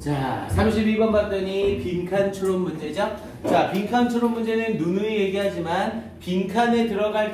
자, 32번 봤더니 빈칸 추론 문제죠? 자, 빈칸 추론 문제는 누누이 얘기하지만 빈칸에 들어갈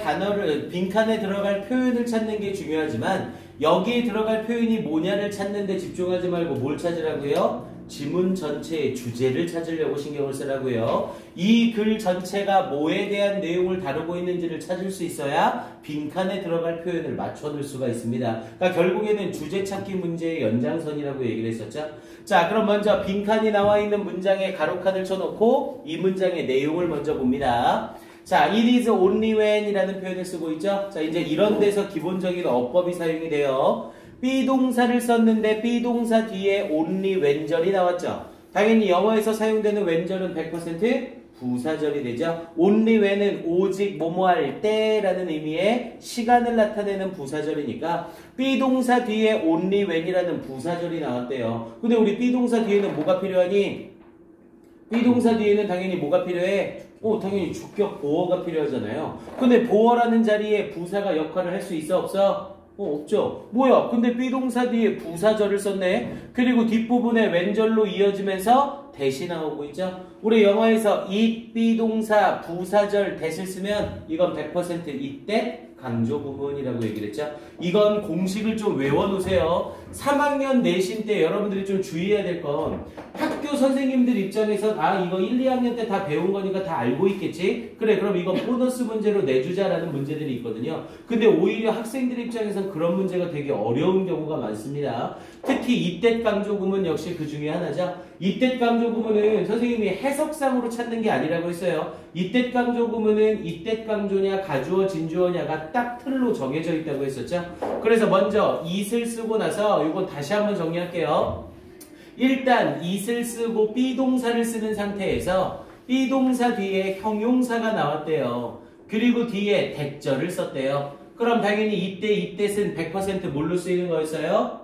표현을 찾는 게 중요하지만 여기에 들어갈 표현이 뭐냐를 찾는데 집중하지 말고 뭘 찾으라고요? 지문 전체의 주제를 찾으려고 신경을 쓰라고요. 이 글 전체가 뭐에 대한 내용을 다루고 있는지를 찾을 수 있어야 빈칸에 들어갈 표현을 맞춰놓을 수가 있습니다. 그러니까 결국에는 주제 찾기 문제의 연장선이라고 얘기를 했었죠. 자, 그럼 먼저 빈칸이 나와 있는 문장에 가로칸을 쳐놓고 이 문장의 내용을 먼저 봅니다. 자, it is only when 이라는 표현을 쓰고 있죠. 자, 이제 이런 데서 기본적인 어법이 사용이 돼요. be 동사를 썼는데 be 동사 뒤에 only when절이 나왔죠. 당연히 영어에서 사용되는 when절은 100% 부사절이 되죠. only when은 오직 뭐뭐 할 때라는 의미의 시간을 나타내는 부사절이니까 be 동사 뒤에 only when이라는 부사절이 나왔대요. 근데 우리 be 동사 뒤에는 뭐가 필요하니? be 동사 뒤에는 당연히 뭐가 필요해? 당연히 주격 보어가 필요하잖아요. 근데 보어라는 자리에 부사가 역할을 할 수 있어 없어? 없죠. 뭐야? 근데 be 동사 뒤에 부사절을 썼네. 그리고 뒷부분에 when절로 이어지면서 대시 나오고 있죠. 우리 영어에서 it be 동사 부사절 대시를 쓰면 이건 100% 이때 강조 부분이라고 얘기를 했죠. 이건 공식을 좀 외워놓으세요. 3학년 내신 때 여러분들이 좀 주의해야 될 건 학교 선생님들 입장에서 이거 1, 2학년 때 다 배운 거니까 다 알고 있겠지? 그래, 그럼 이건 보너스 문제로 내주자라는 문제들이 있거든요. 근데 오히려 학생들 입장에선 그런 문제가 되게 어려운 경우가 많습니다. 특히 이때 강조 구문 역시 그 중에 하나죠. 이때 강조 구문은 선생님이 해석상으로 찾는 게 아니라고 했어요. 이때 강조 구문은 이때 강조냐 가주어 진주어냐가 딱 틀로 정해져 있다고 했었죠. 그래서 먼저 it을 쓰고 나서 이건 다시 한번 정리할게요. 일단 it을 쓰고 be 동사를 쓰는 상태에서 be 동사 뒤에 형용사가 나왔대요. 그리고 뒤에 대절을 썼대요. 그럼 당연히 이때는 100% 뭘로 쓰이는 거였어요?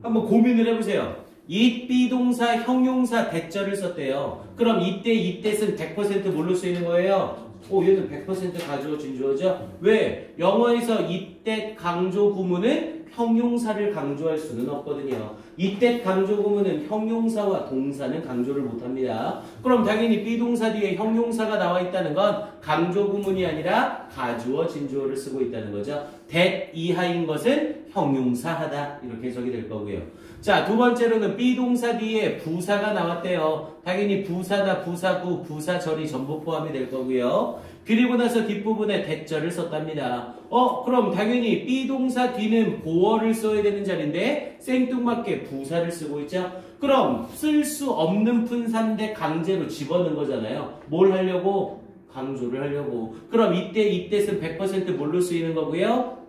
한번 고민을 해보세요. it be 동사 형용사 대절을 썼대요. 그럼 이때는 100% 뭘로 쓰이는 거예요? 얘는 100% 가주어 진주어죠? 왜? 영어에서 이때 강조 구문은 형용사를 강조할 수는 없거든요. 이때 강조 구문은 형용사와 동사는 강조를 못합니다. 그럼 당연히 be 동사 뒤에 형용사가 나와 있다는 건 강조 구문이 아니라 가주어 진주어를 쓰고 있다는 거죠. that 이하인 것은 형용사하다 이렇게 해석이 될 거고요. 자, 두 번째로는 be 동사 뒤에 부사가 나왔대요. 당연히 부사다, 부사구, 부사절이 전부 포함이 될 거고요. 그리고 나서 뒷부분에 대절을 썼답니다. 그럼 당연히 be 동사 뒤는 보어를 써야 되는 자리인데 생뚱맞게 부사를 쓰고 있죠. 그럼 쓸 수 없는 푼사인데 강제로 집어넣은 거잖아요. 뭘 하려고? 강조를 하려고. 그럼 이때는 100% 뭘로 쓰이는 거고요?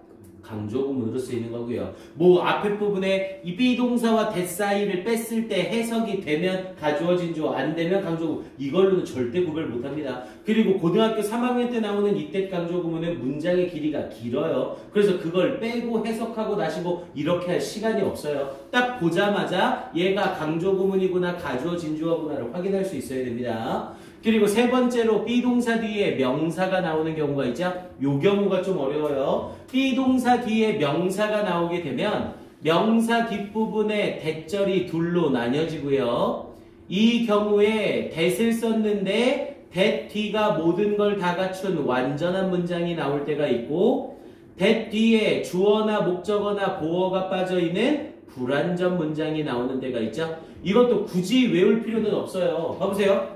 강조 구문으로 쓰이는 거고요. 앞에 부분에 이 be 동사와 that 사이를 뺐을 때 해석이 되면 가주어 진주어, 안 되면 강조 구문. 이걸로는 절대 구별 못합니다. 그리고 고등학교 3학년 때 나오는 이때 강조 구문은 문장의 길이가 길어요. 그래서 그걸 빼고 해석하고 나시고 이렇게 할 시간이 없어요. 딱 보자마자 얘가 강조 구문이구나 가주어 진주어구나를 확인할 수 있어야 됩니다. 그리고 세 번째로 be 동사 뒤에 명사가 나오는 경우가 있죠. 요 경우가 좀 어려워요. be 동사 뒤에 명사가 나오게 되면 명사 뒷부분에 대절이 둘로 나뉘어지고요. 이 경우에 that을 썼는데 that 뒤가 모든 걸 다 갖춘 완전한 문장이 나올 때가 있고 that 뒤에 주어나 목적어나 보어가 빠져있는 불완전 문장이 나오는 때가 있죠. 이것도 굳이 외울 필요는 없어요. 봐보세요.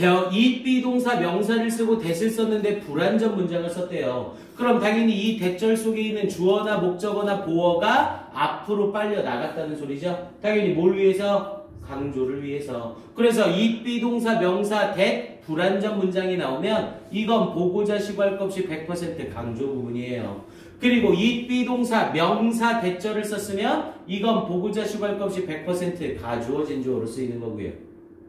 it be 동사 명사를 쓰고 that을 썼는데 불완전 문장을 썼대요. 그럼 당연히 이 대절 속에 있는 주어나 목적어나 보어가 앞으로 빨려 나갔다는 소리죠. 당연히 뭘 위해서? 강조를 위해서. 그래서 it be 동사 명사 that 불완전 문장이 나오면 이건 보고자 시구할 것 없이 100% 강조 부분이에요. 그리고 it be 동사 명사 대절을 썼으면 이건 보고자 시구할 것 없이 100% 가주어 진주어로 쓰이는 거고요.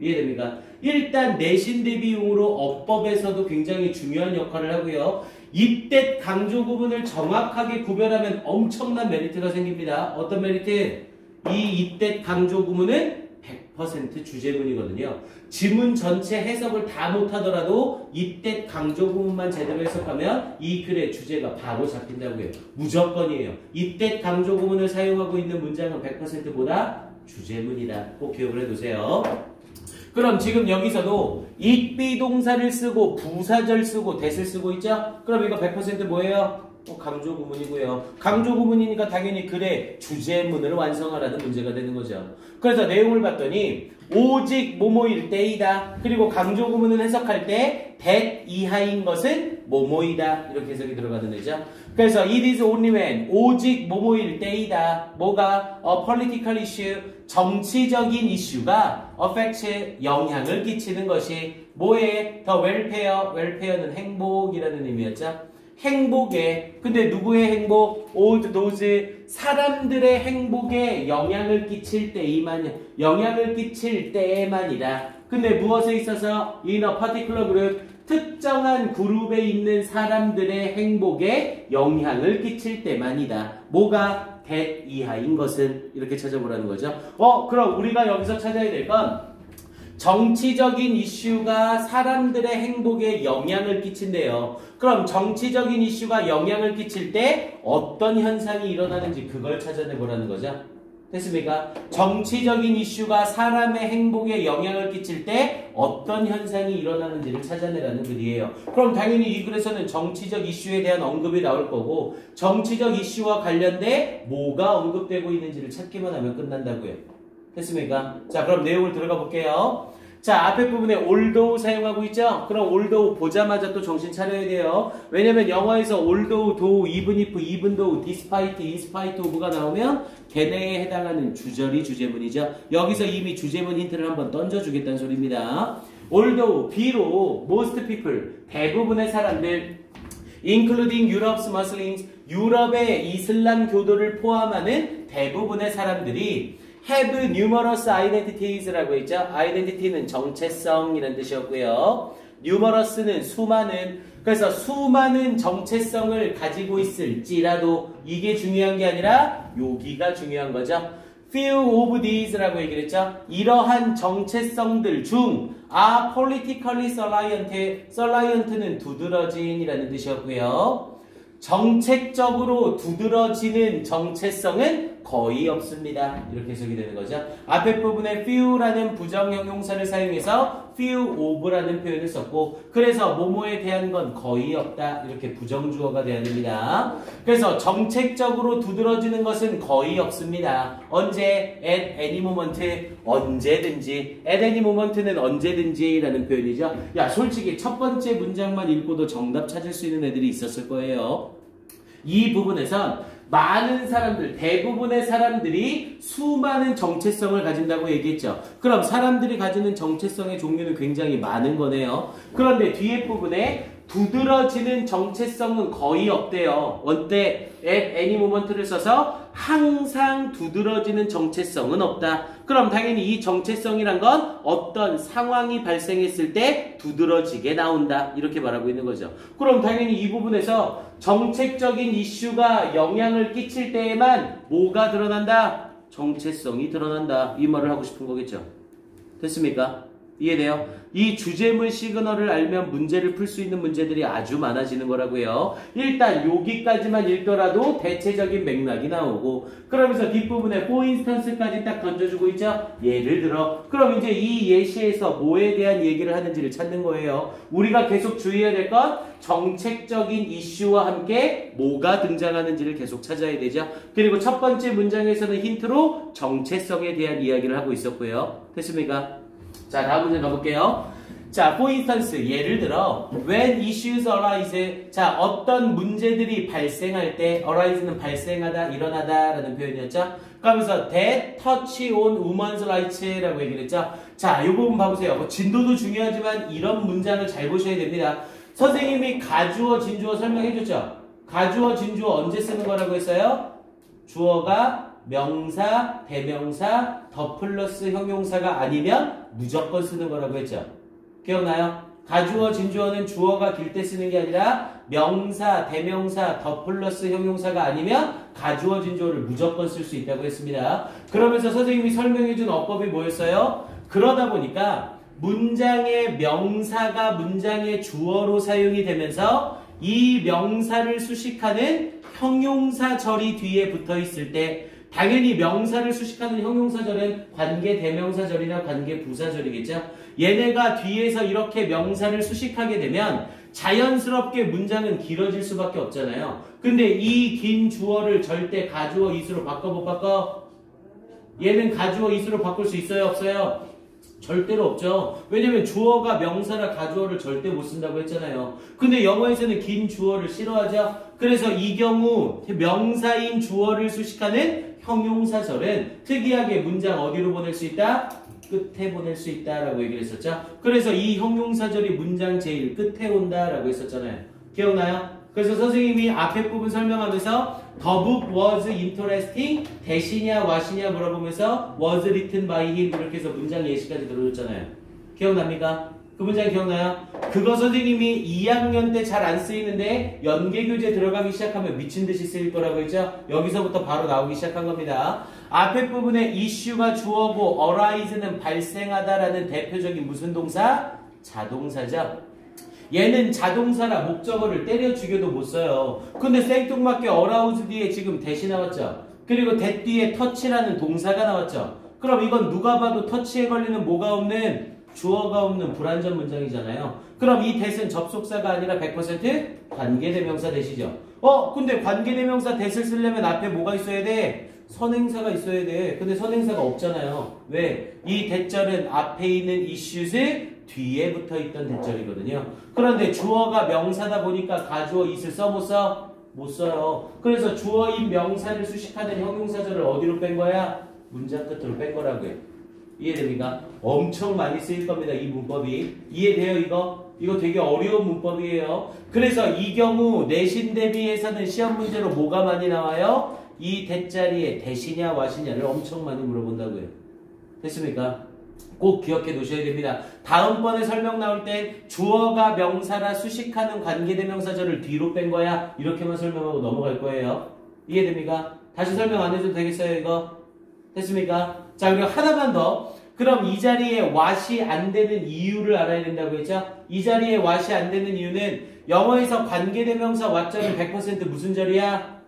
이해됩니까? 일단 내신 대비용으로 어법에서도 굉장히 중요한 역할을 하고요. 이때 강조 구문을 정확하게 구별하면 엄청난 메리트가 생깁니다. 어떤 메리트? 이때 강조 구문은 100% 주제문이거든요. 지문 전체 해석을 다 못하더라도 이때 강조 구문만 제대로 해석하면 이 글의 주제가 바로 잡힌다고요. 무조건이에요. 이때 강조 구문을 사용하고 있는 문장은 100%보다 주제문이다. 꼭 기억을 해두세요. 그럼 지금 여기서도 it be 동사를 쓰고 부사절 쓰고 that을 쓰고 있죠? 그럼 이거 100% 뭐예요? 강조 구문이고요. 강조 구문이니까 당연히 글의 주제문을 완성하라는 문제가 되는 거죠. 그래서 내용을 봤더니 오직 뭐뭐일 때이다. 그리고 강조 구문을 해석할 때 that 이하인 것은 뭐뭐이다. 이렇게 해석이 들어가는 거죠. 그래서 it is only when 오직 뭐뭐일 때이다. 뭐가 a political issue 정치적인 이슈가 affect 영향을 끼치는 것이 뭐에 the welfare welfare는 행복이라는 의미였죠. 행복에 근데 누구의 행복? all those 사람들의 행복에 영향을 끼칠 때에만이라. 근데 무엇에 있어서 in a particular group 특정한 그룹에 있는 사람들의 행복에 영향을 끼칠 때만이다. 뭐가 that 이하인 것은 이렇게 찾아보라는 거죠. 그럼 우리가 여기서 찾아야 될 건 정치적인 이슈가 사람들의 행복에 영향을 끼친대요. 그럼 정치적인 이슈가 영향을 끼칠 때 어떤 현상이 일어나는지 그걸 찾아내보라는 거죠. 됐습니까? 정치적인 이슈가 사람의 행복에 영향을 끼칠 때 어떤 현상이 일어나는지를 찾아내라는 글이에요. 그럼 당연히 이 글에서는 정치적 이슈에 대한 언급이 나올 거고 정치적 이슈와 관련돼 뭐가 언급되고 있는지를 찾기만 하면 끝난다고요. 됐습니까? 자, 그럼 내용을 들어가 볼게요. 자, 앞에 부분에 although 사용하고 있죠? 그럼 although 보자마자 또 정신 차려야 돼요. 왜냐면 영어에서 although, though, even if, even though, despite, in spite of가 나오면 걔네에 해당하는 주절이 주제문이죠. 여기서 이미 주제문 힌트를 한번 던져주겠다는 소리입니다. although, 비록 most people, 대부분의 사람들 including Europe's Muslims, 유럽의 이슬람 교도를 포함하는 대부분의 사람들이 have numerous identities라고 했죠. identity는 정체성이라는 뜻이었고요. numerous는 수많은, 그래서 수많은 정체성을 가지고 있을지라도 이게 중요한 게 아니라 여기가 중요한 거죠. few of these라고 얘기를 했죠. 이러한 정체성들 중 are politically salient, salient는 두드러진이라는 뜻이었고요. 정책적으로 두드러지는 정체성은 거의 없습니다. 이렇게 해석이 되는 거죠. 앞에 부분에 few라는 부정형용사를 사용해서 few of라는 표현을 썼고 그래서 뭐뭐에 대한 건 거의 없다. 이렇게 부정주어가 돼야 됩니다. 그래서 정책적으로 두드러지는 것은 거의 없습니다. 언제? at any moment. 언제든지. at any moment는 언제든지 라는 표현이죠. 야, 솔직히 첫 번째 문장만 읽고도 정답 찾을 수 있는 애들이 있었을 거예요. 이 부분에선 많은 사람들, 대부분의 사람들이 수많은 정체성을 가진다고 얘기했죠. 그럼 사람들이 가지는 정체성의 종류는 굉장히 많은 거네요. 그런데 뒤에 부분에 두드러지는 정체성은 거의 없대요. 언제? at any moment를 써서 항상 두드러지는 정체성은 없다. 그럼 당연히 이 정체성이란 건 어떤 상황이 발생했을 때 두드러지게 나온다. 이렇게 말하고 있는 거죠. 그럼 당연히 이 부분에서 정책적인 이슈가 영향을 끼칠 때에만 뭐가 드러난다? 정체성이 드러난다. 이 말을 하고 싶은 거겠죠. 됐습니까? 이해돼요? 이 주제문 시그널을 알면 문제를 풀 수 있는 문제들이 아주 많아지는 거라고요. 일단 여기까지만 읽더라도 대체적인 맥락이 나오고 그러면서 뒷부분에 for instance까지 딱 던져주고 있죠. 예를 들어 그럼 이제 이 예시에서 뭐에 대한 얘기를 하는지를 찾는 거예요. 우리가 계속 주의해야 될 건 정책적인 이슈와 함께 뭐가 등장하는지를 계속 찾아야 되죠. 그리고 첫 번째 문장에서는 힌트로 정체성에 대한 이야기를 하고 있었고요. 됐습니까? 자, 다음 문제 가볼게요. 자, for instance, 예를 들어 when issues arise, 자, 어떤 문제들이 발생할 때 arise는 발생하다, 일어나다 라는 표현이었죠. 그러면서 that touch on women's rights 라고 얘기를 했죠. 자, 이 부분 봐보세요. 뭐 진도도 중요하지만 이런 문장을 잘 보셔야 됩니다. 선생님이 가주어, 진주어 설명해 줬죠. 가주어, 진주어 언제 쓰는 거라고 했어요? 주어가 명사, 대명사, 더 플러스 형용사가 아니면 무조건 쓰는 거라고 했죠. 기억나요? 가주어, 진주어는 주어가 길 때 쓰는 게 아니라 명사, 대명사, 더 플러스 형용사가 아니면 가주어, 진주어를 무조건 쓸 수 있다고 했습니다. 그러면서 선생님이 설명해준 어법이 뭐였어요? 그러다 보니까 문장의 명사가 문장의 주어로 사용이 되면서 이 명사를 수식하는 형용사절이 뒤에 붙어 있을 때 당연히 명사를 수식하는 형용사절은 관계대명사절이나 관계부사절이겠죠. 얘네가 뒤에서 이렇게 명사를 수식하게 되면 자연스럽게 문장은 길어질 수밖에 없잖아요. 근데 이 긴 주어를 절대 가주어 이수로 바꿔 못 바꿔? 얘는 가주어 이수로 바꿀 수 있어요 없어요? 절대로 없죠. 왜냐면 주어가 명사나 가주어를 절대 못 쓴다고 했잖아요. 근데 영어에서는 긴 주어를 싫어하죠. 그래서 이 경우 명사인 주어를 수식하는 형용사절은 특이하게 문장 어디로 보낼 수 있다? 끝에 보낼 수 있다라고 얘기를 했었죠. 그래서 이 형용사절이 문장 제일 끝에 온다라고 했었잖아요. 기억나요? 그래서 선생님이 앞에 부분 설명하면서 The book was interesting 대시냐 what이냐 물어보면서 was written by him 이렇게 해서 문장 예시까지 들어줬잖아요. 기억납니까? 그 문장 기억나요? 그거 선생님이 2학년 때 잘 안 쓰이는데 연계교재 들어가기 시작하면 미친듯이 쓰일 거라고 했죠? 여기서부터 바로 나오기 시작한 겁니다. 앞에 부분에 issue가 주어고 arise는 발생하다라는 대표적인 무슨 동사? 자동사죠. 얘는 자동사라 목적어를 때려 죽여도 못 써요. 근데 생뚱맞게 arouse 뒤에 지금 대시 나왔죠. 그리고 that 뒤에 touch라는 동사가 나왔죠. 그럼 이건 누가 봐도 터치에 걸리는 뭐가 없는 주어가 없는 불완전 문장이잖아요. 그럼 이 that은 접속사가 아니라 100% 관계대명사 that이죠. 근데 관계대명사 that을 쓰려면 앞에 뭐가 있어야 돼? 선행사가 있어야 돼. 근데 선행사가 없잖아요. 왜? 이 that절은 앞에 있는 issues 뒤에 붙어있던 대절이거든요. 그런데 주어가 명사다 보니까 가주어 it을 써 못 써? 못 써요. 그래서 주어인 명사를 수식하는 형용사절을 어디로 뺀 거야? 문장 끝으로 뺀 거라고요. 이해됩니까? 엄청 많이 쓰일 겁니다. 이 문법이. 이해돼요 이거? 이거 되게 어려운 문법이에요. 그래서 이 경우 내신 대비해서는 시험 문제로 뭐가 많이 나와요? 이 대자리에 대시냐 와시냐를 엄청 많이 물어본다고요. 됐습니까? 꼭 기억해 두셔야 됩니다. 다음번에 설명 나올 땐 주어가 명사라 수식하는 관계대명사절을 뒤로 뺀 거야. 이렇게만 설명하고 넘어갈 거예요. 이해됩니까? 다시 설명 안 해도 되겠어요 이거? 됐습니까? 자 그리고 하나만 더. 그럼 이 자리에 what이 안 되는 이유를 알아야 된다고 했죠? 이 자리에 what이 안 되는 이유는 영어에서 관계대명사 what절은 100% 무슨 절이야?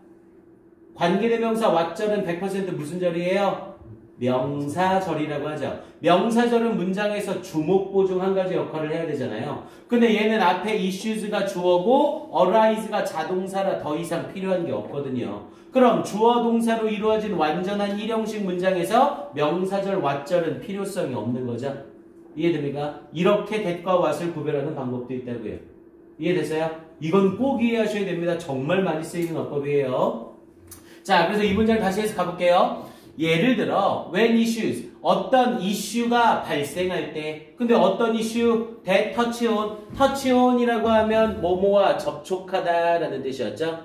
관계대명사 what절은 100% 무슨 절이에요? 명사절이라고 하죠. 명사절은 문장에서 주목 보중 한 가지 역할을 해야 되잖아요. 근데 얘는 앞에 issues가 주어고 arise가 자동사라 더 이상 필요한 게 없거든요. 그럼 주어 동사로 이루어진 완전한 일형식 문장에서 명사절 what절은 필요성이 없는 거죠. 이해됩니까? 이렇게 that과 what을 구별하는 방법도 있다고요. 이해됐어요? 이건 꼭 이해하셔야 됩니다. 정말 많이 쓰이는 어법이에요. 자, 그래서 이 문장 다시 해서 가볼게요. 예를 들어 when issues 어떤 이슈가 발생할 때 근데 어떤 이슈? that touch on touch on이라고 하면 뭐뭐와 접촉하다 라는 뜻이었죠.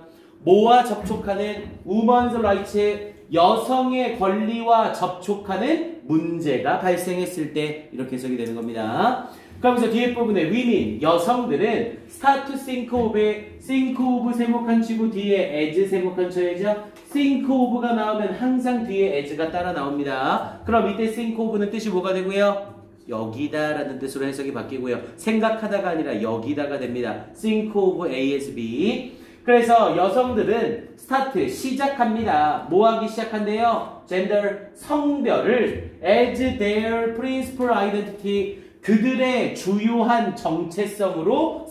뭐와 접촉하는 women's rights 여성의 권리와 접촉하는 문제가 발생했을 때 이렇게 해석이 되는 겁니다. 그러면서 뒤에 부분에 women 여성들은 start to think of 세목한 치고 뒤에 as 세목한 쳐야죠. think of가 나오면 항상 뒤에 as가 따라 나옵니다. 그럼 이때 think of는 뜻이 뭐가 되고요? 여기다 라는 뜻으로 해석이 바뀌고요. 생각하다가 아니라 여기다가 됩니다. think of A as B. 그래서 여성들은 start 시작합니다. 뭐 하기 시작한대요? gender 성별을 as their principal identity 그들의 주요한 정체성으로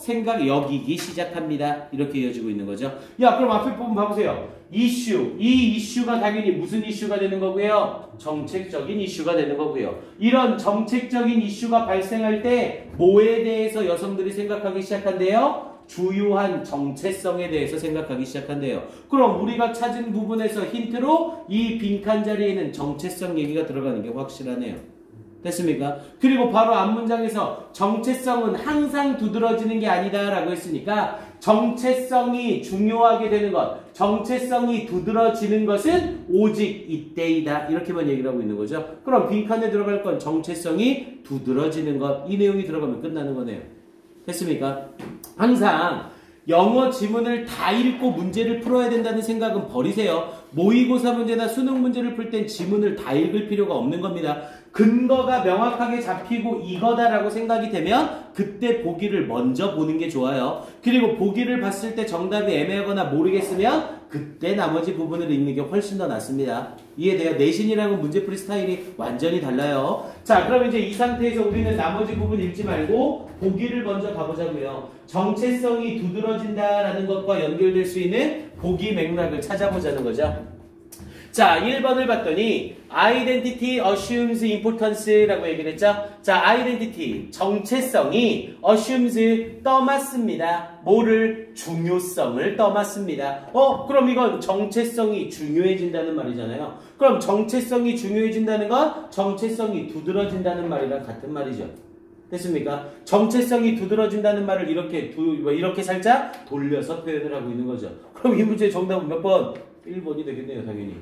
여기기 시작합니다. 이렇게 이어지고 있는 거죠. 야, 그럼 앞에 부분 봐보세요. 이슈. 이 이슈가 당연히 무슨 이슈가 되는 거고요? 정책적인 이슈가 되는 거고요. 이런 정책적인 이슈가 발생할 때 뭐에 대해서 여성들이 생각하기 시작한대요? 주요한 정체성에 대해서 생각하기 시작한대요. 그럼 우리가 찾은 부분에서 힌트로 이 빈칸 자리에는 정체성 얘기가 들어가는 게 확실하네요. 됐습니까? 그리고 바로 앞문장에서 정체성은 항상 두드러지는 게 아니다 라고 했으니까 정체성이 중요하게 되는 것, 정체성이 두드러지는 것은 오직 이때이다 이렇게만 얘기를 하고 있는 거죠. 그럼 빈칸에 들어갈 건 정체성이 두드러지는 것, 이 내용이 들어가면 끝나는 거네요. 됐습니까? 항상 영어 지문을 다 읽고 문제를 풀어야 된다는 생각은 버리세요. 모의고사 문제나 수능 문제를 풀 땐 지문을 다 읽을 필요가 없는 겁니다. 근거가 명확하게 잡히고 이거다라고 생각이 되면 그때 보기를 먼저 보는 게 좋아요. 그리고 보기를 봤을 때 정답이 애매하거나 모르겠으면 그 그때 나머지 부분을 읽는 게 훨씬 더 낫습니다. 이해돼요? 내신이랑은 문제풀이 스타일이 완전히 달라요. 자, 그럼 이제 이 상태에서 우리는 나머지 부분 읽지 말고 보기를 먼저 가보자고요. 정체성이 두드러진다라는 것과 연결될 수 있는 보기 맥락을 찾아보자는 거죠. 자, 1번을 봤더니 identity assumes importance라고 얘기를 했죠. 자, identity, 정체성이 assumes 떠맡습니다. 뭐를? 중요성을 떠맡습니다. 그럼 이건 정체성이 중요해진다는 말이잖아요. 그럼 정체성이 중요해진다는 건 정체성이 두드러진다는 말이랑 같은 말이죠. 됐습니까? 정체성이 두드러진다는 말을 이렇게 살짝 돌려서 표현을 하고 있는 거죠. 그럼 이 문제의 정답은 몇 번? 1번이 되겠네요, 당연히.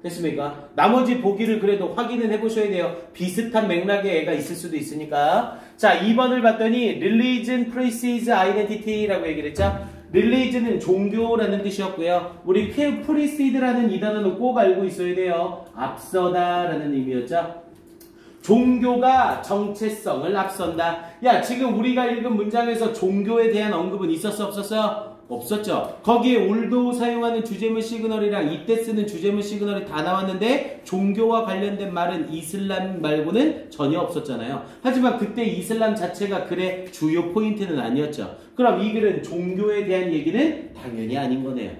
됐습니까? 나머지 보기를 그래도 확인을 해보셔야 돼요. 비슷한 맥락의 애가 있을 수도 있으니까. 자, 2번을 봤더니 Religion precedes identity라고 얘기를 했죠. Religion은 종교라는 뜻이었고요. 우리 precede라는 이 단어는 꼭 알고 있어야 돼요. 앞서다라는 의미였죠. 종교가 정체성을 앞선다. 야, 지금 우리가 읽은 문장에서 종교에 대한 언급은 있었어, 없었어요? 없었죠. 거기에 올도 사용하는 주제문 시그널이랑 이때 쓰는 주제문 시그널이 다 나왔는데 종교와 관련된 말은 이슬람 말고는 전혀 없었잖아요. 하지만 그때 이슬람 자체가 글의 주요 포인트는 아니었죠. 그럼 이 글은 종교에 대한 얘기는 당연히 아닌 거네요.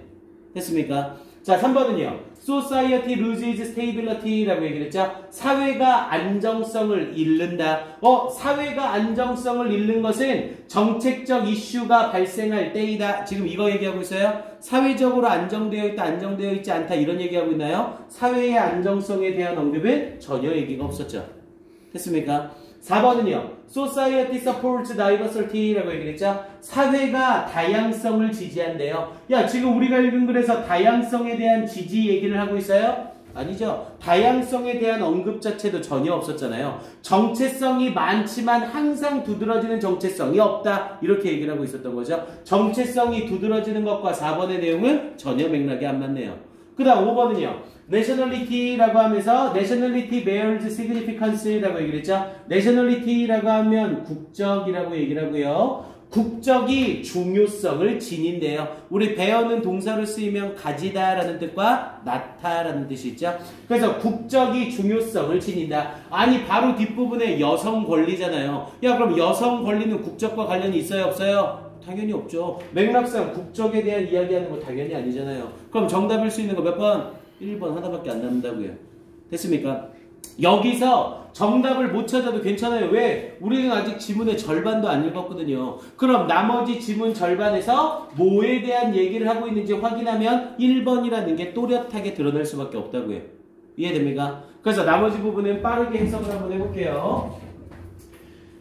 됐습니까? 자, 3번은요. Society loses stability라고 얘기를 했죠. 사회가 안정성을 잃는다. 사회가 안정성을 잃는 것은 정책적 이슈가 발생할 때이다. 지금 이거 얘기하고 있어요. 사회적으로 안정되어 있다, 안정되어 있지 않다 이런 얘기하고 있나요? 사회의 안정성에 대한 언급은 전혀 얘기가 없었죠. 됐습니까? 4번은요. Society supports diversity라고 얘기를 했죠. 사회가 다양성을 지지한대요. 야, 지금 우리가 읽은 글에서 다양성에 대한 지지 얘기를 하고 있어요? 아니죠. 다양성에 대한 언급 자체도 전혀 없었잖아요. 정체성이 많지만 항상 두드러지는 정체성이 없다. 이렇게 얘기를 하고 있었던 거죠. 정체성이 두드러지는 것과 4번의 내용은 전혀 맥락이 안 맞네요. 그 다음 5번은요. nationality라고 하면서 nationality bears significance라고 얘기를 했죠. nationality라고 하면 국적이라고 얘기를 하고요. 국적이 중요성을 지닌대요. 우리 배어는 동사로 쓰이면 가지다라는 뜻과 낳다라는 뜻이 있죠. 그래서 국적이 중요성을 지닌다. 아니 바로 뒷부분에 여성 권리잖아요. 야, 그럼 여성 권리는 국적과 관련이 있어요, 없어요? 당연히 없죠. 맥락상 국적에 대한 이야기하는 거 당연히 아니잖아요. 그럼 정답일 수 있는 거 몇 번? 1번 하나밖에 안 남는다고요. 됐습니까? 여기서 정답을 못 찾아도 괜찮아요. 왜? 우리는 아직 지문의 절반도 안 읽었거든요. 그럼 나머지 지문 절반에서 뭐에 대한 얘기를 하고 있는지 확인하면 1번이라는 게 또렷하게 드러날 수밖에 없다고요. 이해됩니까? 그래서 나머지 부분은 빠르게 해석을 한번 해볼게요.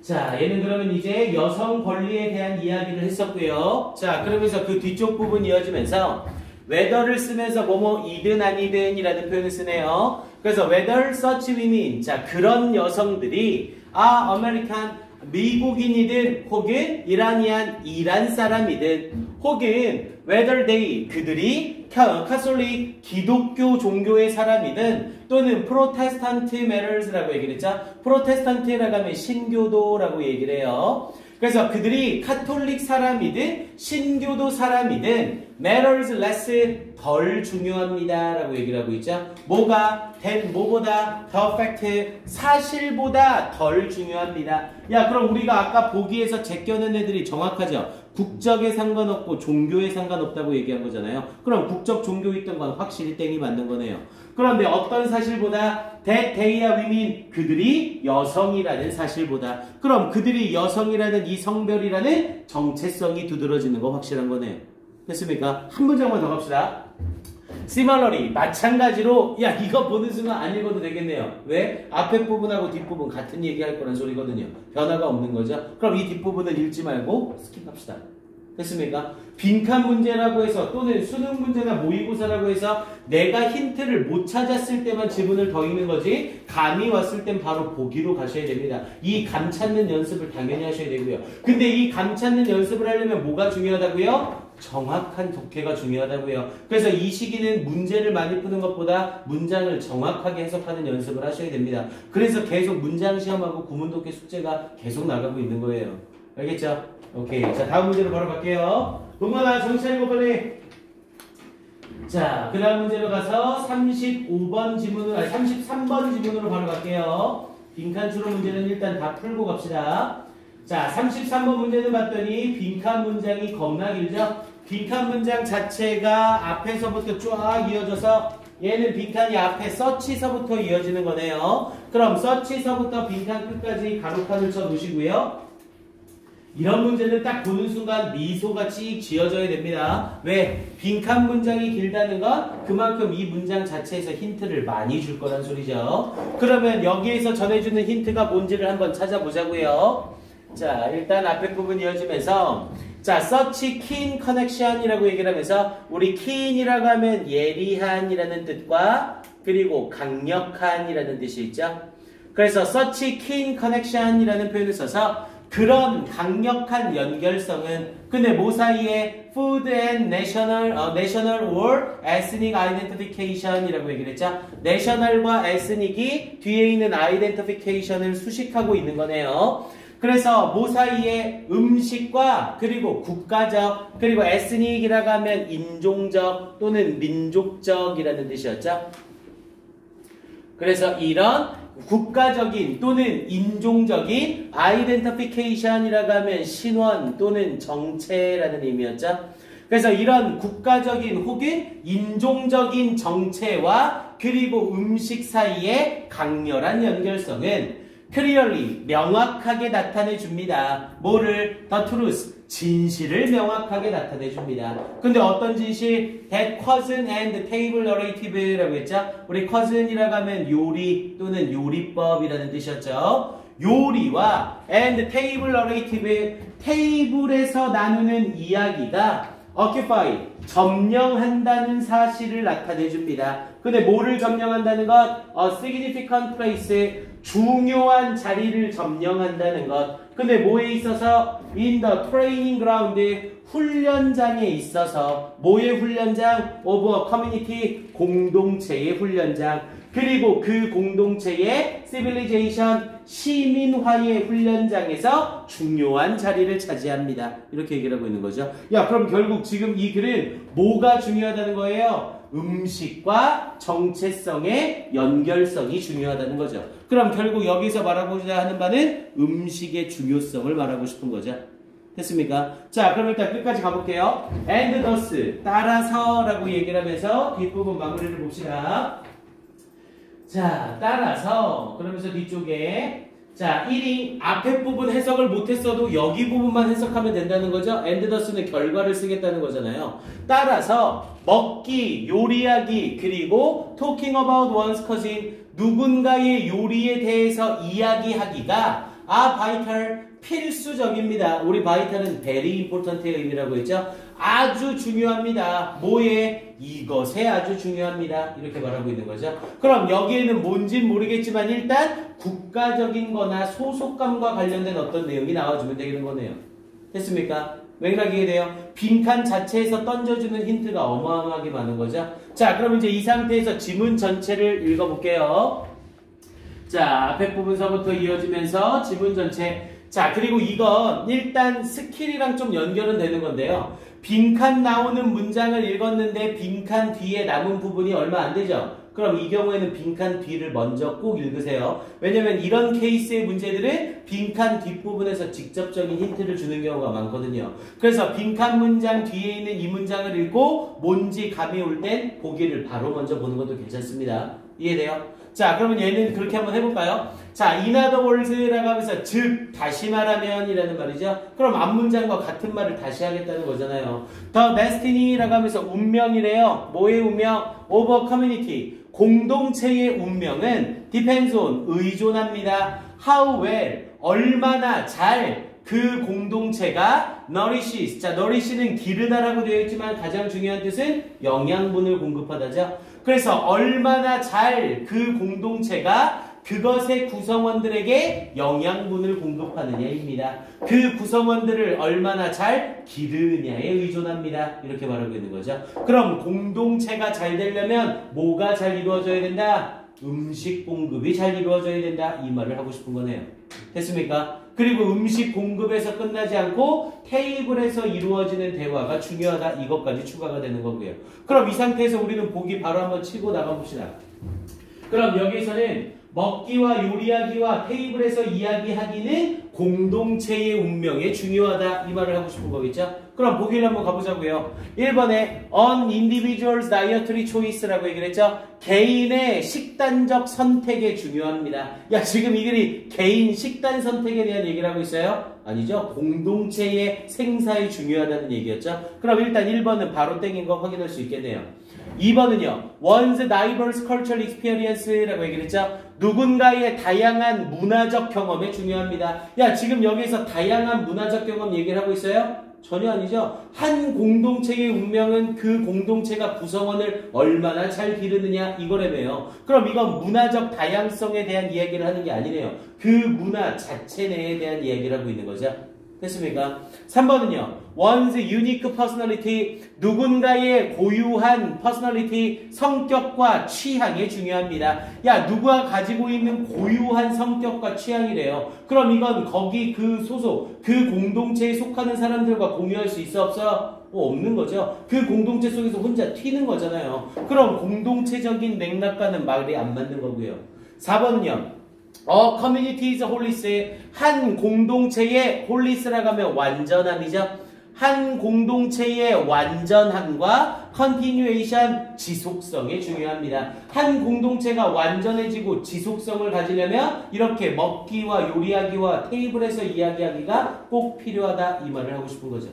자, 얘는 그러면 이제 여성 권리에 대한 이야기를 했었고요. 자, 그러면서 그 뒤쪽 부분 이어지면서 whether를 쓰면서 뭐뭐이든 아니든 이라는 표현을 쓰네요. 그래서 whether such women, 자, 그런 여성들이 American, 미국인이든 혹은 이란 사람이든 혹은 whether they, 그들이 카톨릭, 기독교 종교의 사람이든 또는 프로테스탄트 matters라고 얘기를 했죠. 프로테스탄트라고 하면 신교도라고 얘기를 해요. 그래서 그들이 카톨릭 사람이든 신교도 사람이든 matters less, 덜 중요합니다 라고 얘기를 하고 있죠. 뭐가? than, 뭐보다? the fact, 사실보다 덜 중요합니다. 야, 그럼 우리가 아까 보기에서 제껴낸 애들이 정확하죠. 국적에 상관없고 종교에 상관없다고 얘기한 거잖아요. 그럼 국적, 종교 있던 건 확실히 땡이 맞는 거네요. 그런데 어떤 사실보다? that they are women, 그들이 여성이라는 사실보다. 그럼 그들이 여성이라는 이 성별이라는 정체성이 두드러지는 거 확실한 거네요. 됐습니까? 한 문장만 더 갑시다. similarly, 마찬가지로, 야, 이거 보는 순간 안 읽어도 되겠네요. 왜? 앞에 부분하고 뒷부분 같은 얘기할 거란 소리거든요. 변화가 없는 거죠. 그럼 이 뒷부분은 읽지 말고 스킵합시다. 됐습니까? 빈칸 문제라고 해서 또는 수능 문제나 모의고사라고 해서 내가 힌트를 못 찾았을 때만 지문을 더 읽는 거지 감이 왔을 땐 바로 보기로 가셔야 됩니다. 이 감 찾는 연습을 당연히 하셔야 되고요. 근데 이 감 찾는 연습을 하려면 뭐가 중요하다고요? 정확한 독해가 중요하다고요. 그래서 이 시기는 문제를 많이 푸는 것보다 문장을 정확하게 해석하는 연습을 하셔야 됩니다. 그래서 계속 문장 시험하고 구문 독해 숙제가 계속 나가고 있는 거예요. 알겠죠? 오케이. 자, 다음 문제로 바로 갈게요. 동건아, 정신 차리고 빨리. 자, 그 다음 문제로 가서 33번 지문으로 바로 갈게요. 빈칸 추론 문제는 일단 다 풀고 갑시다. 자, 33번 문제는 봤더니 빈칸 문장이 겁나 길죠? 빈칸 문장 자체가 앞에서부터 쫙 이어져서 얘는 빈칸이 앞에 서치서부터 이어지는 거네요. 그럼 서치서부터 빈칸 끝까지 가로칸을 쳐 놓으시고요. 이런 문제는 딱 보는 순간 미소가 찍 지어져야 됩니다. 왜? 빈칸 문장이 길다는 건 그만큼 이 문장 자체에서 힌트를 많이 줄 거란 소리죠. 그러면 여기에서 전해주는 힌트가 뭔지를 한번 찾아보자고요. 자, 일단 앞에 부분 이어지면서 자, search keen connection이라고 얘기를 하면서 우리 keen이라고 하면 예리한이라는 뜻과 그리고 강력한이라는 뜻이 있죠. 그래서 search keen connection이라는 표현을 써서 그런 강력한 연결성은 근데 뭐 사이에 food and national or ethnic identification이라고 얘기를 했죠. national과 ethnic이 뒤에 있는 identification을 수식하고 있는 거네요. 그래서 뭐 사이에 음식과 그리고 국가적 그리고 ethnic이라고 하면 인종적 또는 민족적이라는 뜻이었죠. 그래서 이런 국가적인 또는 인종적인 identification이라고 하면 신원 또는 정체라는 의미였죠. 그래서 이런 국가적인 혹은 인종적인 정체와 그리고 음식 사이의 강렬한 연결성은 clearly 명확하게 나타내 줍니다. 뭐를? The truth 진실을 명확하게 나타내 줍니다. 근데 어떤 진실? That cousin and table narrative라고 했죠. 우리 cousin이라고 하면 요리 또는 요리법이라는 뜻이었죠. 요리와 and table narrative 테이블에서 나누는 이야기가 occupy 점령한다는 사실을 나타내 줍니다. 근데 뭐를 점령한다는 것? A significant place 중요한 자리를 점령한다는 것. 근데 뭐에 있어서? In the training ground 훈련장에 있어서 뭐의 훈련장? Of a community 공동체의 훈련장. 그리고 그 공동체의 civilization 시민화의 훈련장에서 중요한 자리를 차지합니다. 이렇게 얘기를 하고 있는 거죠. 야, 그럼 결국 지금 이 글은 뭐가 중요하다는 거예요? 음식과 정체성의 연결성이 중요하다는 거죠. 그럼 결국 여기서 말하고자 하는 바는 음식의 중요성을 말하고 싶은 거죠. 됐습니까? 자, 그럼 일단 끝까지 가볼게요. and thus 따라서라고 얘기를 하면서 뒷부분 마무리를 봅시다. 자, 따라서 그러면서 뒤쪽에 자, 1이 앞에 부분 해석을 못했어도 여기 부분만 해석하면 된다는 거죠. and thus는 결과를 쓰겠다는 거잖아요. 따라서 먹기, 요리하기, 그리고 talking about one's cousin 누군가의 요리에 대해서 이야기하기가 vital 필수적입니다. 우리 vital은 very important의 의미라고 했죠. 아주 중요합니다. 뭐에? 이것에 아주 중요합니다. 이렇게 말하고 있는 거죠. 그럼 여기에는 뭔진 모르겠지만 일단 국가적인 거나 소속감과 관련된 어떤 내용이 나와주면 되는 거네요. 됐습니까? 맥락이 돼요. 빈칸 자체에서 던져주는 힌트가 어마어마하게 많은 거죠. 자, 그럼 이제 이 상태에서 지문 전체를 읽어볼게요. 자, 앞에 부분서부터 이어지면서 지문 전체. 자, 그리고 이건 일단 스킬이랑 좀 연결은 되는 건데요. 빈칸 나오는 문장을 읽었는데 빈칸 뒤에 남은 부분이 얼마 안 되죠? 그럼 이 경우에는 빈칸 뒤를 먼저 꼭 읽으세요. 왜냐면 이런 케이스의 문제들은 빈칸 뒷부분에서 직접적인 힌트를 주는 경우가 많거든요. 그래서 빈칸 문장 뒤에 있는 이 문장을 읽고 뭔지 감이 올 땐 보기를 바로 먼저 보는 것도 괜찮습니다. 이해돼요? 자, 그러면 얘는 그렇게 한번 해볼까요? 자, in other words라고 하면서 즉, 다시 말하면 이라는 말이죠. 그럼 앞문장과 같은 말을 다시 하겠다는 거잖아요. The destiny라고 하면서 운명이래요. 뭐의 운명? Of a community. 공동체의 운명은 depends on 의존합니다. How well 얼마나 잘 그 공동체가 nourishes. 자, nourish는 기르다라고 되어 있지만 가장 중요한 뜻은 영양분을 공급하다죠. 그래서 얼마나 잘 그 공동체가 그것의 구성원들에게 영양분을 공급하느냐입니다. 그 구성원들을 얼마나 잘 기르느냐에 의존합니다. 이렇게 말하고 있는 거죠. 그럼 공동체가 잘 되려면 뭐가 잘 이루어져야 된다? 음식 공급이 잘 이루어져야 된다. 이 말을 하고 싶은 거네요. 됐습니까? 그리고 음식 공급에서 끝나지 않고 테이블에서 이루어지는 대화가 중요하다. 이것까지 추가가 되는 거고요. 그럼 이 상태에서 우리는 보기 바로 한번 치고 나가봅시다. 그럼 여기서는 먹기와 요리하기와 테이블에서 이야기하기는 공동체의 운명에 중요하다. 이 말을 하고 싶은 거겠죠? 그럼 보기를 한번 가보자고요. 1번에 An individual's dietary choice라고 얘기를 했죠? 개인의 식단적 선택에 중요합니다. 야, 지금 이 글이 개인 식단 선택에 대한 얘기를 하고 있어요? 아니죠. 공동체의 생사에 중요하다는 얘기였죠? 그럼 일단 1번은 바로 땡인 거 확인할 수 있겠네요. 2번은요. One's diverse cultural experience라고 얘기를 했죠? 누군가의 다양한 문화적 경험에 중요합니다. 야, 지금 여기서 다양한 문화적 경험 얘기를 하고 있어요? 전혀 아니죠. 한 공동체의 운명은 그 공동체가 구성원을 얼마나 잘 기르느냐 이거라며요. 그럼 이건 문화적 다양성에 대한 이야기를 하는 게 아니네요. 그 문화 자체 내에 대한 이야기를 하고 있는 거죠. 됐습니까? 3번은요. One's unique personality, 누군가의 고유한 personality, 성격과 취향이 중요합니다. 야, 누가 가지고 있는 고유한 성격과 취향이래요. 그럼 이건 거기 그 소속, 그 공동체에 속하는 사람들과 공유할 수 있어 없어? 없는 거죠. 그 공동체 속에서 혼자 튀는 거잖아요. 그럼 공동체적인 맥락과는 말이 안 맞는 거고요. 4번은요. community is wholeness. 한 공동체의 wholeness라고 하면 완전함이죠. 한 공동체의 완전함과 continuation, 지속성이 중요합니다. 한 공동체가 완전해지고 지속성을 가지려면 이렇게 먹기와 요리하기와 테이블에서 이야기하기가 꼭 필요하다. 이 말을 하고 싶은 거죠.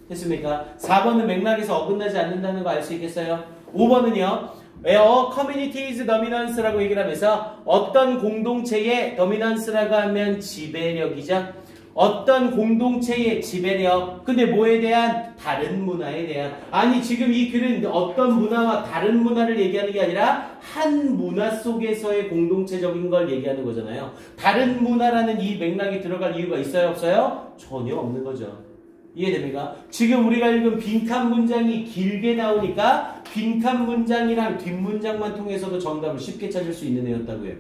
됐습니까? 4번은 맥락에서 어긋나지 않는다는 거 알 수 있겠어요? 5번은요. community's dominance라고 얘기를 하면서 어떤 공동체의 dominance라고 하면 지배력이죠. 어떤 공동체의 지배력. 근데 뭐에 대한? 다른 문화에 대한. 아니 지금 이 글은 어떤 문화와 다른 문화를 얘기하는 게 아니라 한 문화 속에서의 공동체적인 걸 얘기하는 거잖아요. 다른 문화라는 이 맥락이 들어갈 이유가 있어요 없어요? 전혀 없는 거죠. 이해됩니까? 지금 우리가 읽은 빈칸 문장이 길게 나오니까 빈칸 문장이랑 뒷문장만 통해서도 정답을 쉽게 찾을 수 있는 애였다고요.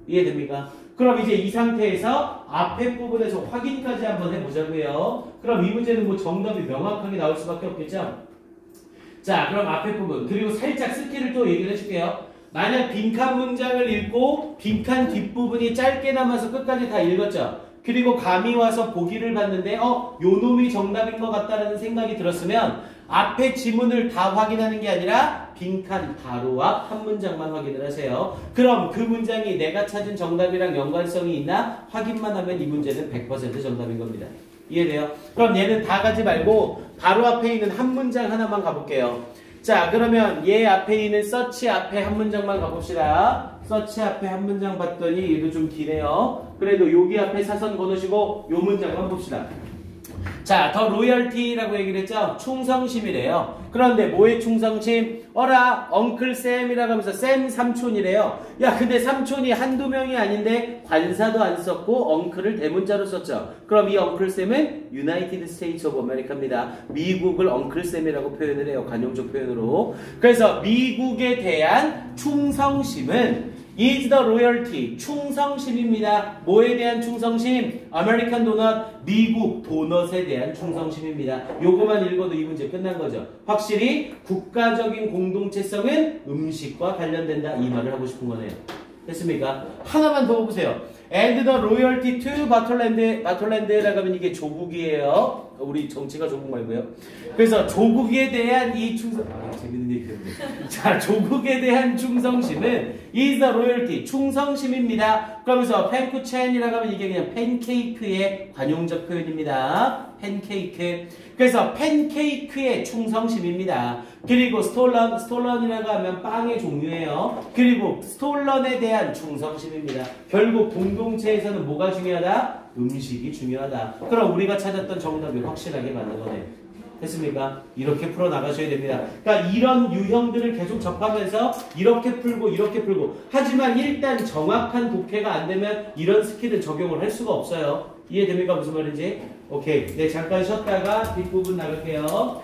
이해됩니까? 그럼 이제 이 상태에서 앞에 부분에서 확인까지 한번 해보자고요. 그럼 이 문제는 뭐 정답이 명확하게 나올 수밖에 없겠죠? 자, 그럼 앞에 부분 그리고 살짝 스킬을 또 얘기를 해줄게요. 만약 빈칸 문장을 읽고 빈칸 뒷부분이 짧게 남아서 끝까지 다 읽었죠? 그리고 감이 와서 보기를 봤는데 요 놈이 정답인 것 같다라는 생각이 들었으면 앞에 지문을 다 확인하는 게 아니라 빈칸 바로 앞 한 문장만 확인을 하세요. 그럼 그 문장이 내가 찾은 정답이랑 연관성이 있나 확인만 하면 이 문제는 100% 정답인 겁니다. 이해돼요? 그럼 얘는 다 가지 말고 바로 앞에 있는 한 문장 하나만 가볼게요. 자, 그러면 얘 앞에 있는 서치 앞에 한 문장만 가봅시다. 서치 앞에 한 문장 봤더니 얘도 좀 기네요. 그래도 여기 앞에 사선 거두시고 요 문장만 봅시다. 자, 더 로열티라고 얘기를 했죠? 충성심이래요. 그런데 뭐의 충성심? 어라, 엉클 쌤이라고 하면서 쌤 삼촌이래요. 야, 근데 삼촌이 한두 명이 아닌데 관사도 안 썼고 엉클을 대문자로 썼죠. 그럼 이 엉클 쌤은 United States of America입니다. 미국을 엉클 쌤이라고 표현을 해요. 관용적 표현으로. 그래서 미국에 대한 충성심은 is the loyalty, 충성심입니다. 뭐에 대한 충성심? 아메리칸 도넛, 미국 도넛에 대한 충성심입니다. 요거만 읽어도 이 문제 끝난 거죠. 확실히 국가적인 공동체성은 음식과 관련된다. 이 말을 하고 싶은 거네요. 됐습니까? 하나만 더 보세요. And the loyalty to 바톨랜드라고 하면 이게 조국이에요. 우리 정치가 조국 말고요. 그래서 조국에 대한 이 충성, 재밌는 얘기인데. 자, 조국에 대한 충성심은 is the loyalty, 충성심입니다. 그러면서 팬쿠첸이라고 하면 이게 그냥 팬케이크의 관용적 표현입니다. 팬케이크. 그래서 팬케이크의 충성심입니다. 그리고 스톨런이라고 하면 빵의 종류예요. 그리고 스톨런에 대한 충성심입니다. 결국 공동체에서는 뭐가 중요하다? 음식이 중요하다. 그럼 우리가 찾았던 정답이 확실하게 맞는 거네요. 됐습니까? 이렇게 풀어나가셔야 됩니다. 그러니까 이런 유형들을 계속 접하면서 이렇게 풀고 이렇게 풀고 하지만 일단 정확한 독해가 안 되면 이런 스킬을 적용을 할 수가 없어요. 이해됩니까? 무슨 말인지? 오케이. 네, 잠깐 쉬었다가 뒷부분 나갈게요.